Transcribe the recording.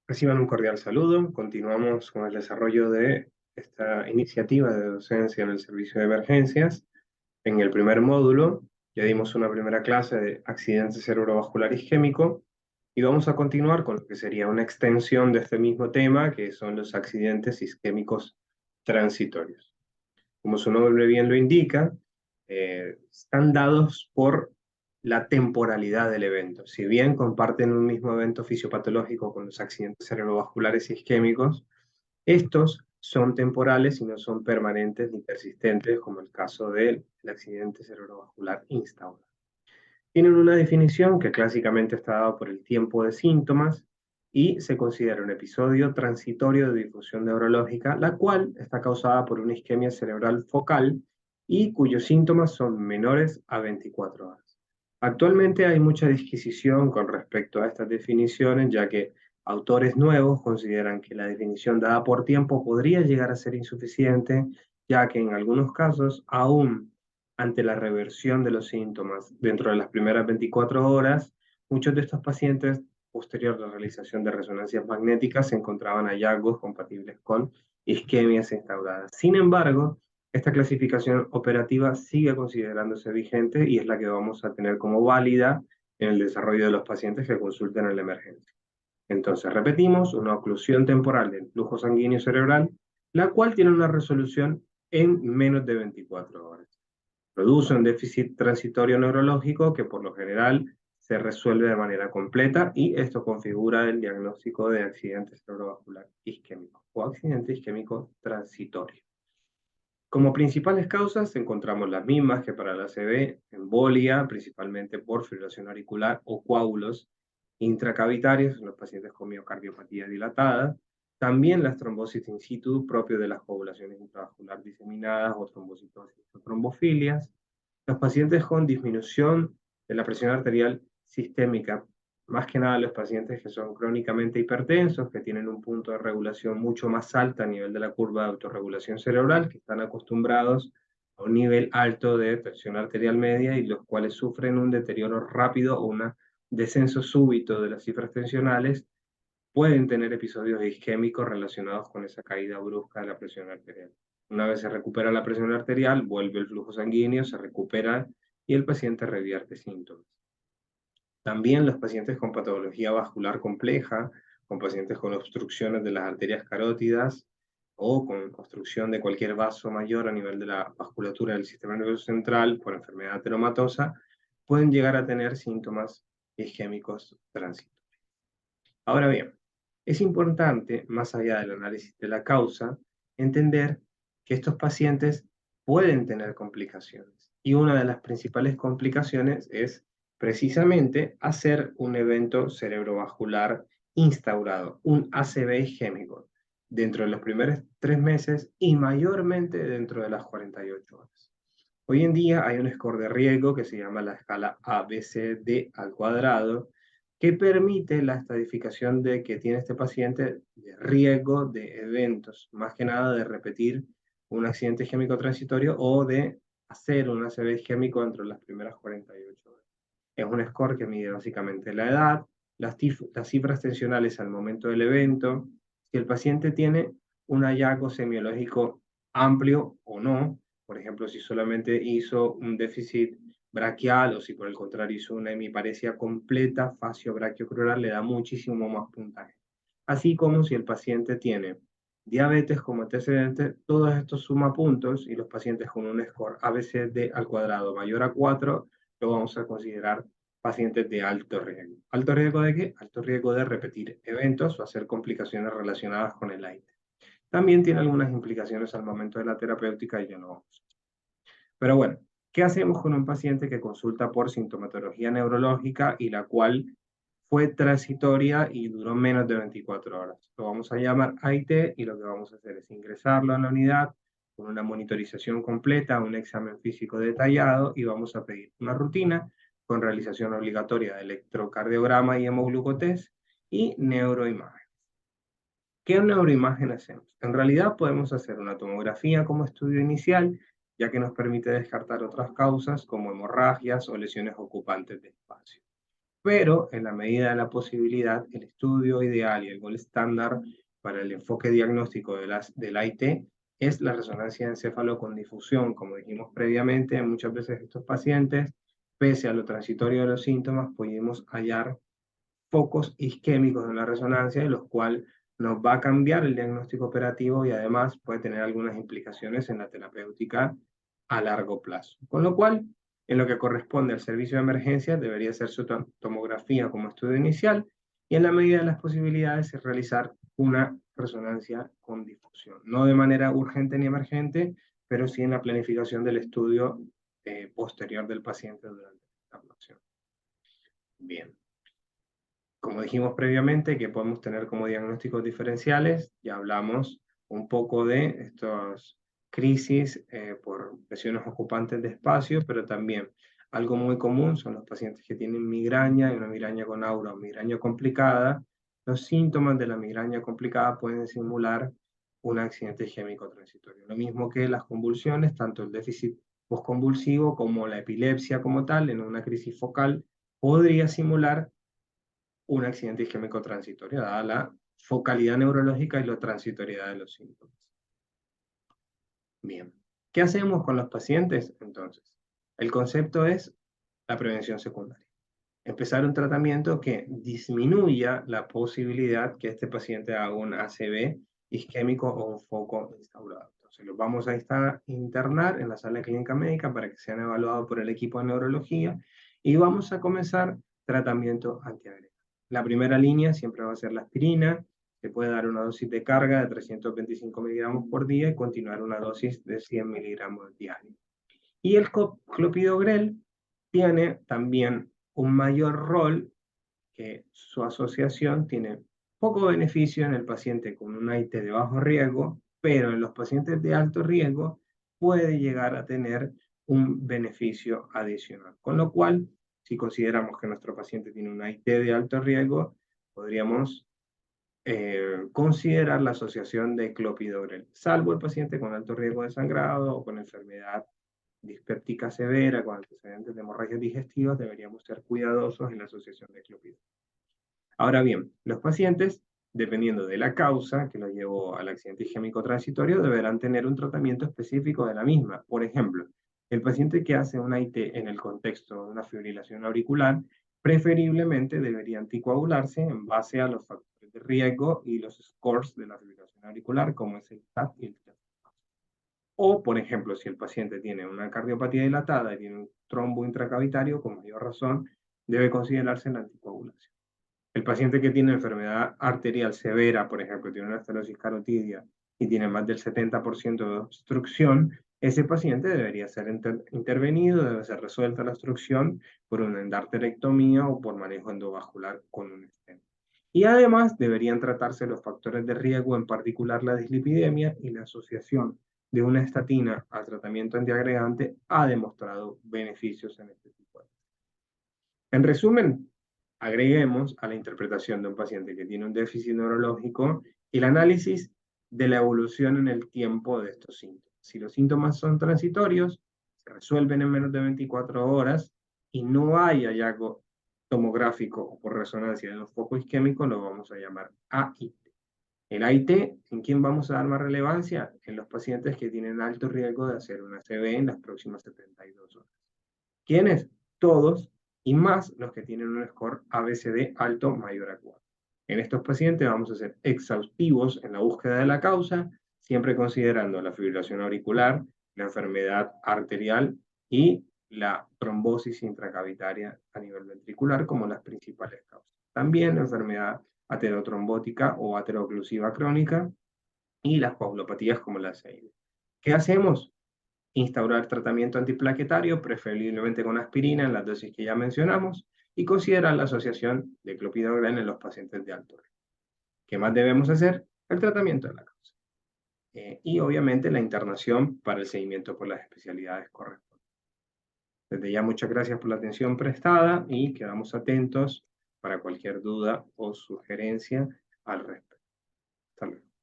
Reciban un cordial saludo. Continuamos con el desarrollo de esta iniciativa de docencia en el servicio de emergencias. En el primer módulo ya dimos una primera clase de accidente cerebrovascular isquémico y vamos a continuar con lo que sería una extensión de este mismo tema, que son los accidentes isquémicos transitorios. Como su nombre bien lo indica, están dados por la temporalidad del evento. Si bien comparten un mismo evento fisiopatológico con los accidentes cerebrovasculares isquémicos, estos son temporales y no son permanentes ni persistentes, como el caso del accidente cerebrovascular instaurado. Tienen una definición que clásicamente está dada por el tiempo de síntomas y se considera un episodio transitorio de difusión neurológica, la cual está causada por una isquemia cerebral focal y cuyos síntomas son menores a 24 horas. Actualmente hay mucha disquisición con respecto a estas definiciones, ya que autores nuevos consideran que la definición dada por tiempo podría llegar a ser insuficiente, ya que en algunos casos aún ante la reversión de los síntomas dentro de las primeras 24 horas, muchos de estos pacientes, posterior a la realización de resonancias magnéticas, se encontraban hallazgos compatibles con isquemias instauradas. Sin embargo, esta clasificación operativa sigue considerándose vigente y es la que vamos a tener como válida en el desarrollo de los pacientes que consulten en la emergencia. Entonces, repetimos, una oclusión temporal del flujo sanguíneo cerebral, la cual tiene una resolución en menos de 24 horas. Produce un déficit transitorio neurológico que por lo general se resuelve de manera completa y esto configura el diagnóstico de accidente cerebrovascular isquémico o accidente isquémico transitorio. Como principales causas encontramos las mismas que para la ACV: embolia, principalmente por fibrilación auricular o coágulos intracavitarios en los pacientes con miocardiopatía dilatada, también las trombosis in situ propio de las coagulaciones intravascular diseminadas o trombocitosis o trombofilias, los pacientes con disminución de la presión arterial sistémica, más que nada los pacientes que son crónicamente hipertensos, que tienen un punto de regulación mucho más alto a nivel de la curva de autorregulación cerebral, que están acostumbrados a un nivel alto de presión arterial media y los cuales sufren un deterioro rápido o un descenso súbito de las cifras tensionales, pueden tener episodios isquémicos relacionados con esa caída brusca de la presión arterial. Una vez se recupera la presión arterial, vuelve el flujo sanguíneo, se recupera y el paciente revierte síntomas. También los pacientes con patología vascular compleja, con pacientes con obstrucciones de las arterias carótidas o con obstrucción de cualquier vaso mayor a nivel de la vasculatura del sistema nervioso central por enfermedad ateromatosa, pueden llegar a tener síntomas isquémicos transitorios. Ahora bien, es importante, más allá del análisis de la causa, entender que estos pacientes pueden tener complicaciones. Y una de las principales complicaciones es precisamente hacer un evento cerebrovascular instaurado, un ACV isquémico, dentro de los primeros 3 meses y mayormente dentro de las 48 horas. Hoy en día hay un score de riesgo que se llama la escala ABCD al cuadrado, que permite la estadificación de que tiene este paciente de riesgo de eventos, más que nada de repetir un accidente isquémico transitorio o de hacer un ACV isquémico dentro de las primeras 48 horas. Es un score que mide básicamente la edad, las cifras tensionales al momento del evento, si el paciente tiene un hallazgo semiológico amplio o no, por ejemplo, si solamente hizo un déficit braquial o si por el contrario hizo una hemiparesia completa facio-brachiocrural, le da muchísimo más puntaje. Así como si el paciente tiene diabetes como antecedente, todo esto suma puntos y los pacientes con un score ABCD al cuadrado mayor a 4 lo vamos a considerar pacientes de alto riesgo. ¿Alto riesgo de qué? Alto riesgo de repetir eventos o hacer complicaciones relacionadas con el AITE. También tiene algunas implicaciones al momento de la terapéutica y ya no vamos. Pero bueno, ¿qué hacemos con un paciente que consulta por sintomatología neurológica y la cual fue transitoria y duró menos de 24 horas? Lo vamos a llamar AIT y lo que vamos a hacer es ingresarlo a la unidad con una monitorización completa, un examen físico detallado y vamos a pedir una rutina con realización obligatoria de electrocardiograma y hemoglucotest y neuroimagen. ¿Qué neuroimagen hacemos? En realidad podemos hacer una tomografía como estudio inicial, ya que nos permite descartar otras causas como hemorragias o lesiones ocupantes de espacio. pero en la medida de la posibilidad, el estudio ideal y el gold estándar para el enfoque diagnóstico del AIT es la resonancia de encéfalo con difusión. Como dijimos previamente, muchas veces estos pacientes, pese a lo transitorio de los síntomas, pudimos hallar focos isquémicos en la resonancia, de los cuales nos va a cambiar el diagnóstico operativo y además puede tener algunas implicaciones en la terapéutica a largo plazo. Con lo cual, en lo que corresponde al servicio de emergencia, debería ser su tomografía como estudio inicial y en la medida de las posibilidades realizar una resonancia con difusión. No de manera urgente ni emergente, pero sí en la planificación del estudio posterior del paciente durante la ablación. Bien. Como dijimos previamente, que podemos tener como diagnósticos diferenciales, ya hablamos un poco de estas crisis por lesiones ocupantes de espacio, pero también algo muy común son los pacientes que tienen migraña, y una migraña con aura o migraña complicada. Los síntomas de la migraña complicada pueden simular un accidente isquémico transitorio. Lo mismo que las convulsiones, tanto el déficit postconvulsivo como la epilepsia como tal, en una crisis focal, podría simular un accidente isquémico transitorio, dada la focalidad neurológica y la transitoriedad de los síntomas. Bien, ¿qué hacemos con los pacientes entonces? El concepto es la prevención secundaria. Empezar un tratamiento que disminuya la posibilidad que este paciente haga un ACV isquémico o un foco instaurado. Entonces los vamos a internar en la sala de clínica médica para que sean evaluados por el equipo de neurología y vamos a comenzar tratamiento antiagregante. La primera línea siempre va a ser la aspirina, se puede dar una dosis de carga de 325 miligramos por día y continuar una dosis de 100 miligramos diario. Y el clopidogrel tiene también un mayor rol, que su asociación tiene poco beneficio en el paciente con un AIT de bajo riesgo, pero en los pacientes de alto riesgo puede llegar a tener un beneficio adicional. Con lo cual, si consideramos que nuestro paciente tiene un AIT de alto riesgo, podríamos considerar la asociación de clopidogrel, salvo el paciente con alto riesgo de sangrado o con enfermedad dispéptica severa, con antecedentes de hemorragias digestivas, deberíamos ser cuidadosos en la asociación de clopidogrel. Ahora bien, los pacientes, dependiendo de la causa que los llevó al accidente isquémico transitorio, deberán tener un tratamiento específico de la misma. Por ejemplo, el paciente que hace un AIT en el contexto de una fibrilación auricular, preferiblemente debería anticoagularse en base a los factores de riesgo y los scores de la fibrilación auricular, como es el TAP y el TAP. O, por ejemplo, si el paciente tiene una cardiopatía dilatada y tiene un trombo intracavitario, con mayor razón, debe considerarse la anticoagulación. El paciente que tiene enfermedad arterial severa, por ejemplo, tiene una estenosis carotidia y tiene más del 70% de obstrucción, ese paciente debería ser intervenido, debe ser resuelta la obstrucción por una endarterectomía o por manejo endovascular con un stent. Y además deberían tratarse los factores de riesgo, en particular la dislipidemia, y la asociación de una estatina al tratamiento antiagregante ha demostrado beneficios en este tipo de. En resumen, agreguemos a la interpretación de un paciente que tiene un déficit neurológico el análisis de la evolución en el tiempo de estos síntomas. Si los síntomas son transitorios, se resuelven en menos de 24 horas y no hay hallazgo tomográfico o por resonancia de un foco isquémico, lo vamos a llamar AIT. El AIT, ¿en quién vamos a dar más relevancia? En los pacientes que tienen alto riesgo de hacer una ACV en las próximas 72 horas. ¿Quiénes? Todos, y más los que tienen un score ABCD alto mayor a 4. En estos pacientes vamos a ser exhaustivos en la búsqueda de la causa, siempre considerando la fibrilación auricular, la enfermedad arterial y la trombosis intracavitaria a nivel ventricular como las principales causas. También la enfermedad aterotrombótica o ateroclusiva crónica y las coagulopatías como la CID. ¿Qué hacemos? Instaurar tratamiento antiplaquetario, preferiblemente con aspirina en las dosis que ya mencionamos, y considerar la asociación de clopidogrel en los pacientes de alto riesgo. ¿Qué más debemos hacer? El tratamiento de la causa. Y obviamente la internación para el seguimiento por las especialidades correspondientes. Desde ya muchas gracias por la atención prestada y quedamos atentos para cualquier duda o sugerencia al respecto. Hasta luego.